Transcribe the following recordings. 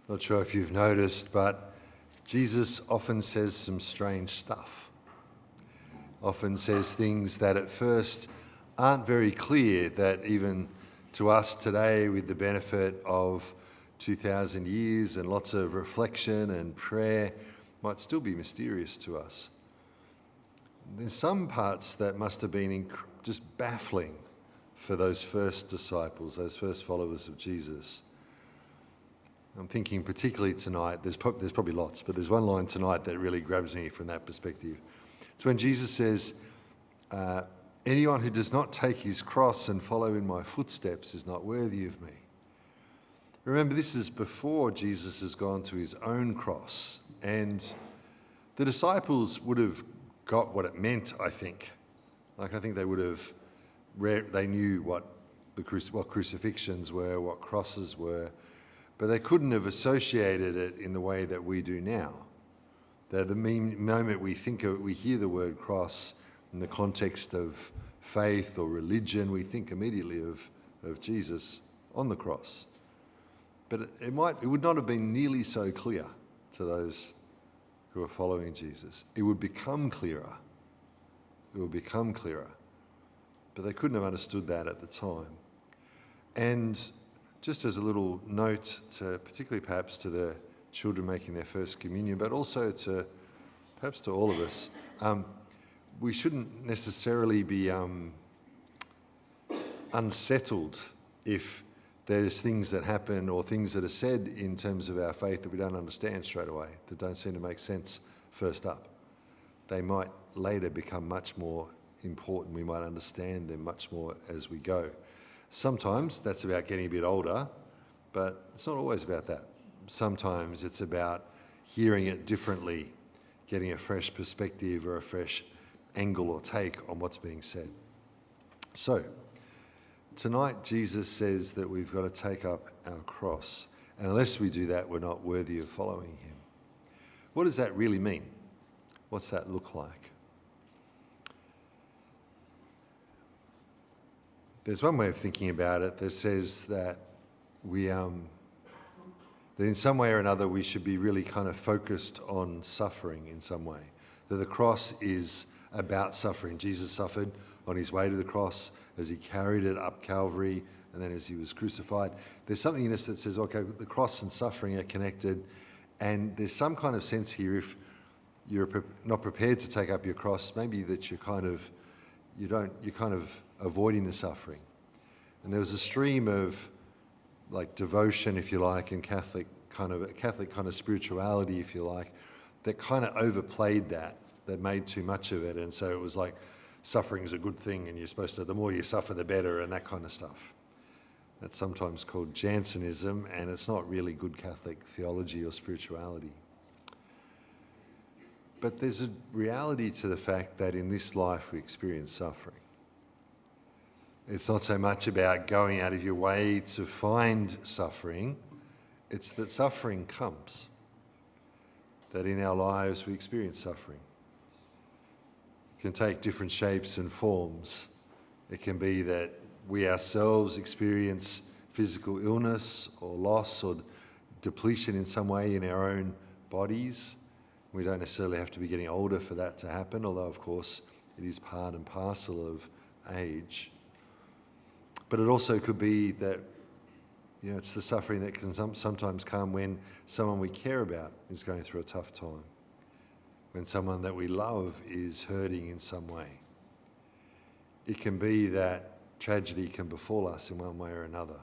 Not sure if you've noticed, but Jesus often says some strange stuff. Often says things that at first aren't very clear, that even to us today, with the benefit of 2,000 years and lots of reflection and prayer, might still be mysterious to us. There's some parts that must have been just baffling for those first disciples, those first followers of Jesus. I'm thinking particularly tonight, there's probably lots, but there's one line tonight that really grabs me from that perspective. It's when Jesus says, anyone who does not take his cross and follow in my footsteps is not worthy of me. Remember, this is before Jesus has gone to his own cross, and the disciples would have got what it meant, I think. I think they would have they knew what crucifixions were, what crosses were, but they couldn't have associated it in the way that we do now. That the moment we hear the word cross in the context of faith or religion, we think immediately of Jesus on the cross. But it would not have been nearly so clear to those who are following Jesus. It would become clearer. It would become clearer. But they couldn't have understood that at the time. And just as a little note, particularly perhaps to the children making their first communion, but also perhaps to all of us, we shouldn't necessarily be unsettled if there's things that happen or things that are said in terms of our faith that we don't understand straight away, that don't seem to make sense first up. They might later become much more important. We might understand them much more as we go. Sometimes that's about getting a bit older, but it's not always about that. Sometimes it's about hearing it differently, getting a fresh perspective or a fresh angle or take on what's being said. So, tonight Jesus says that we've got to take up our cross, and unless we do that, we're not worthy of following him. What does that really mean? What's that look like? There's one way of thinking about it that says that that in some way or another we should be really kind of focused on suffering in some way. That the cross is about suffering. Jesus suffered on his way to the cross as he carried it up Calvary and then as he was crucified. There's something in us that says, okay, the cross and suffering are connected, and there's some kind of sense here, if you're not prepared to take up your cross, maybe that you're kind of avoiding the suffering. And there was a stream of like devotion, if you like, and Catholic kind of spirituality, if you like, that kind of overplayed that made too much of it. And so it was like suffering is a good thing and you're supposed to, the more you suffer, the better, and that kind of stuff. That's sometimes called Jansenism, and it's not really good Catholic theology or spirituality. But there's a reality to the fact that in this life we experience suffering. It's not so much about going out of your way to find suffering, it's that suffering comes. That in our lives we experience suffering. It can take different shapes and forms. It can be that we ourselves experience physical illness or loss or depletion in some way in our own bodies. We don't necessarily have to be getting older for that to happen, although of course it is part and parcel of age. But it also could be that, it's the suffering that can sometimes come when someone we care about is going through a tough time, when someone that we love is hurting in some way. It can be that tragedy can befall us in one way or another.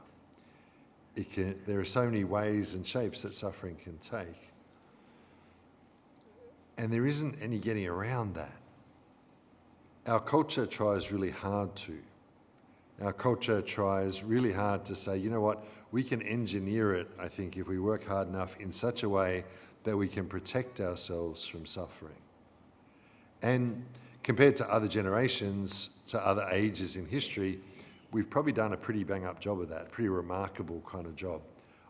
There are so many ways and shapes that suffering can take. And there isn't any getting around that. Our culture tries really hard to. Our culture tries really hard to say, you know what, we can engineer it, I think, if we work hard enough in such a way that we can protect ourselves from suffering. And compared to other generations, to other ages in history, we've probably done a pretty bang-up job of that, pretty remarkable kind of job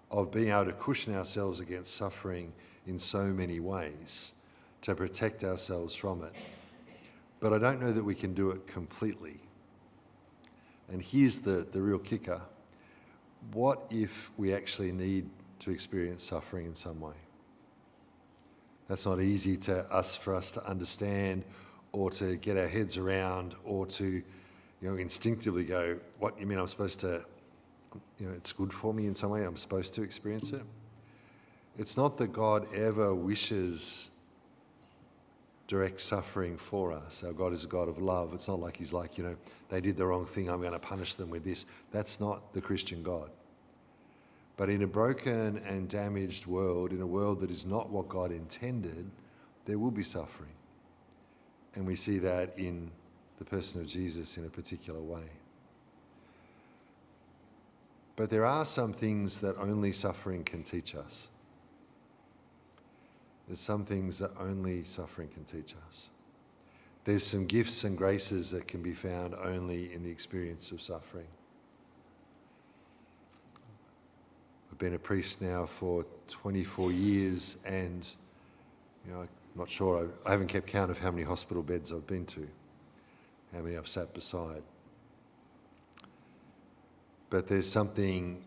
of being able to cushion ourselves against suffering in so many ways to protect ourselves from it. But I don't know that we can do it completely. And here's the real kicker. What if we actually need to experience suffering in some way. That's not easy for us to understand or to get our heads around or to, instinctively go, what, you mean I'm supposed to, it's good for me in some way, I'm supposed to experience it? It's not that God ever wishes direct suffering for us. Our God is a God of love. It's not like he's like, they did the wrong thing, I'm going to punish them with this. That's not the Christian God. But in a broken and damaged world, in a world that is not what God intended, there will be suffering. And we see that in the person of Jesus in a particular way. But there are some things that only suffering can teach us. There's some things that only suffering can teach us. There's some gifts and graces that can be found only in the experience of suffering. I've been a priest now for 24 years and, I'm not sure, I haven't kept count of how many hospital beds I've been to, how many I've sat beside. But there's something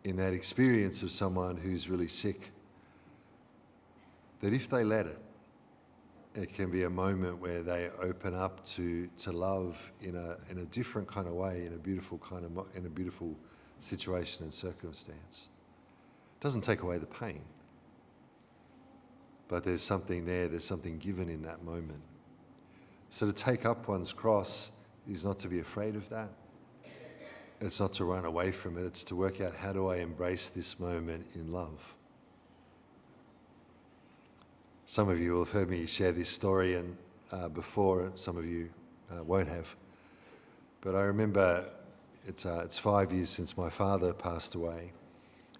in that experience of someone who's really sick that if they let it, it can be a moment where they open up to love in a different kind of way, in a beautiful situation and circumstance. It doesn't take away the pain, but there's something there, there's something given in that moment. So to take up one's cross is not to be afraid of that. It's not to run away from it, it's to work out, how do I embrace this moment in love? Some of you will have heard me share this story before, some of you won't have. But I remember it's 5 years since my father passed away,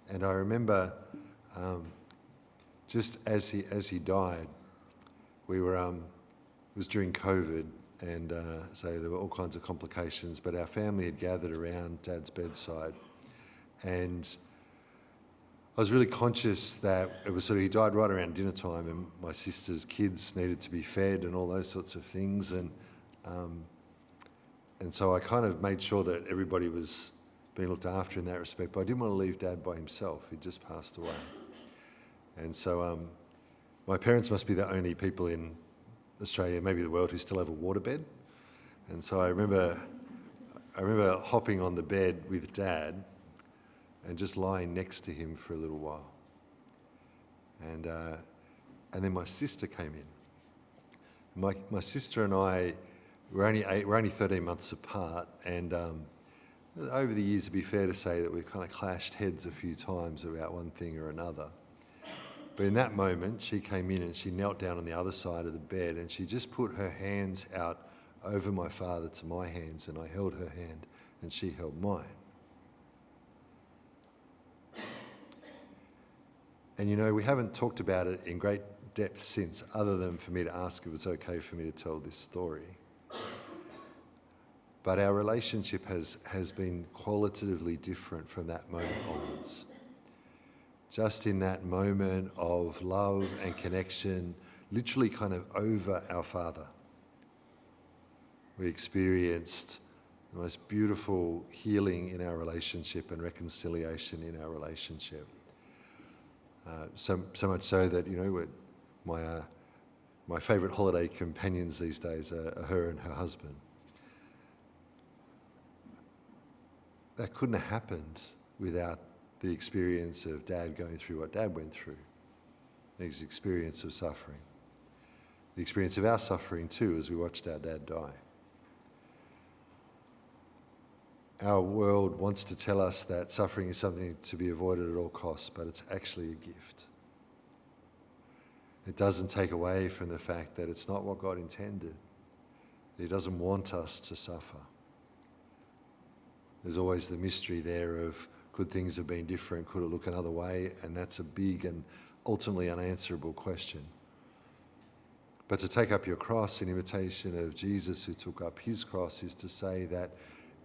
and I remember just as he died, it was during COVID, and so there were all kinds of complications, but our family had gathered around Dad's bedside, and I was really conscious that it was he died right around dinner time, and my sister's kids needed to be fed and all those sorts of things, and so I kind of made sure that everybody was being looked after in that respect, but I didn't want to leave Dad by himself. He'd just passed away. And so my parents must be the only people in Australia, maybe the world, who still have a waterbed. And so I remember hopping on the bed with Dad and just lying next to him for a little while. And then my sister came in. My sister and I we're only 13 months apart, and over the years, it'd be fair to say that we've kind of clashed heads a few times about one thing or another. But in that moment, she came in and she knelt down on the other side of the bed, and she just put her hands out over my father to my hands, and I held her hand and she held mine. And we haven't talked about it in great depth since, other than for me to ask if it's okay for me to tell this story. But our relationship has been qualitatively different from that moment onwards. Just in that moment of love and connection, literally kind of over our Father, we experienced the most beautiful healing in our relationship and reconciliation in our relationship. So much so that, my favourite holiday companions these days are her and her husband. That couldn't have happened without the experience of Dad going through what Dad went through, his experience of suffering, the experience of our suffering too as we watched our Dad die. Our world wants to tell us that suffering is something to be avoided at all costs, but it's actually a gift. It doesn't take away from the fact that it's not what God intended. He doesn't want us to suffer. There's always the mystery there of, could things have been different? Could it look another way? And that's a big and ultimately unanswerable question. But to take up your cross in imitation of Jesus, who took up his cross, is to say that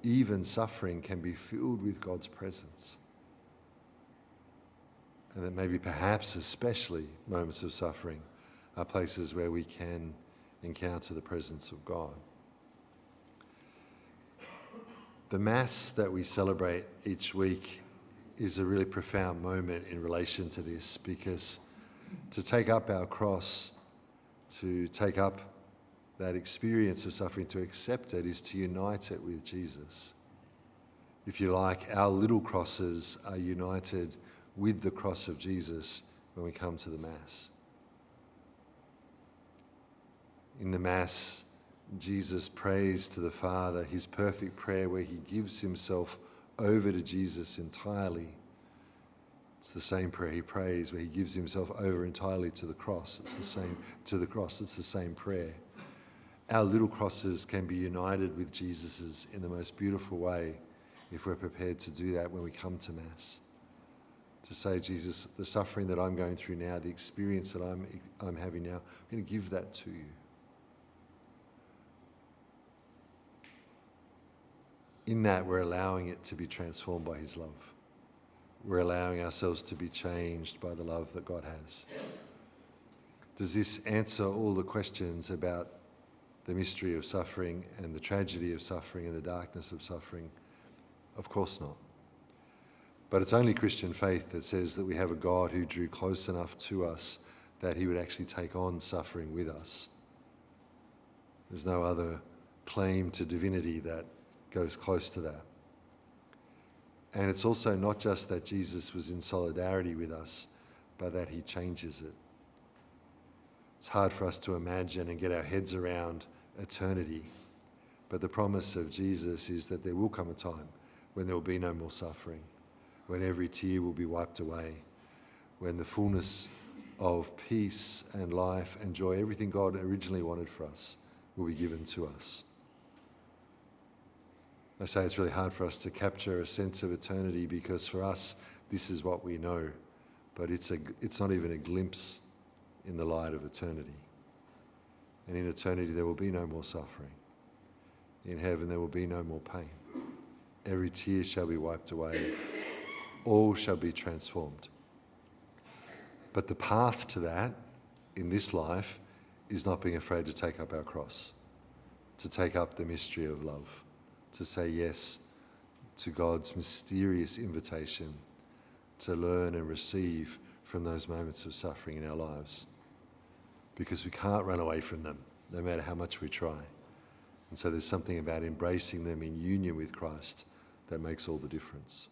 even suffering can be filled with God's presence. And that maybe perhaps especially moments of suffering are places where we can encounter the presence of God. The Mass that we celebrate each week is a really profound moment in relation to this, because to take up our cross, to take up that experience of suffering, to accept it, is to unite it with Jesus. If you like, our little crosses are united with the cross of Jesus when we come to the Mass. In the Mass, Jesus prays to the Father his perfect prayer where he gives himself over to Jesus entirely. It's the same prayer he prays where he gives himself over entirely to the cross. It's the same prayer. Our little crosses can be united with Jesus's in the most beautiful way if we're prepared to do that when we come to Mass. To say, Jesus, the suffering that I'm going through now, the experience that I'm having now, I'm going to give that to you. In that, we're allowing it to be transformed by his love. We're allowing ourselves to be changed by the love that God has. Does this answer all the questions about the mystery of suffering and the tragedy of suffering and the darkness of suffering? Of course not. But it's only Christian faith that says that we have a God who drew close enough to us that he would actually take on suffering with us. There's no other claim to divinity that goes close to that. And it's also not just that Jesus was in solidarity with us, but that he changes it. It's hard for us to imagine and get our heads around eternity, but the promise of Jesus is that there will come a time when there will be no more suffering, when every tear will be wiped away, when the fullness of peace and life and joy, everything God originally wanted for us, will be given to us. I say it's really hard for us to capture a sense of eternity because for us, this is what we know, but it's not even a glimpse in the light of eternity. And in eternity, there will be no more suffering. In heaven, there will be no more pain. Every tear shall be wiped away. All shall be transformed. But the path to that in this life is not being afraid to take up our cross, to take up the mystery of love, to say yes to God's mysterious invitation to learn and receive from those moments of suffering in our lives. Because we can't run away from them, no matter how much we try. And so there's something about embracing them in union with Christ that makes all the difference.